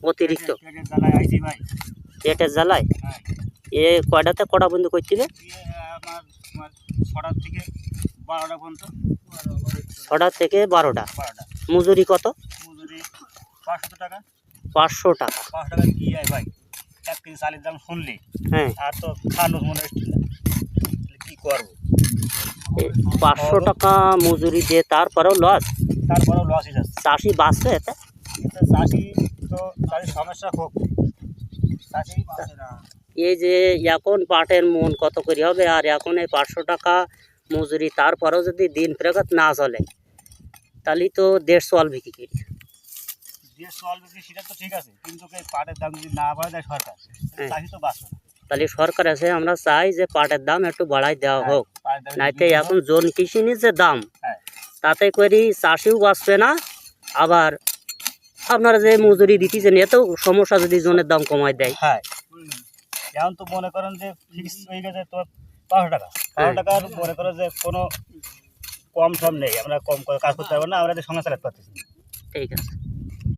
অতিরিক্ত পেটের জ্বালায় এ কয়টাতে কটা বন্ধু করছিলে? 6টা থেকে 12টা। মজুরি কত? 500 টাকা। কি ভাই, 1 কেজি চালের দাম শুনলি, হ্যাঁ, আর তো খানো মনে কি করবো। 500 টাকা মজুরি দিয়ে তারপরেও লস। লসই যাচ্ছে। চাষি বাঁচবে এতে? চাষি তো সমস্যা খুব। এই যে এখন পাটের মন কত করে হবে, আর এখন এই 500 টাকা মজুরি, তারপরেও যদি দিন ফেরত না চলে তাহলে তো দেশ চলবে কি করে? দেশ চলবে কি সেটা তো ঠিক আছে, কিন্তু পাটের দাম যদি না বাড়ায় দেয় সরকার, চাষি তো বাঁচবে না। তাহলে সরকার আছে আমরা চাই যে পাটের দাম একটু বাড়াই দেওয়া হোক, নাইতে এখন জন কৃষির যে দাম তাতে করি চাষিও বাঁচবে না, আবার আপনারা যে মজুরি দিতেছেন এতেও সমস্যা যদি জনের দাম কমায় দেয়। হ্যাঁ, এখন তো মনে করেন যে ফিক্স হয়ে গেছে তো 500 টাকা। 500 টাকার মনে করেন যে কোনো কম সম নেই, আমরা কম কাজ করতে পারবো না, আমরা সংসার চালাতে পারতেছি। ঠিক আছে।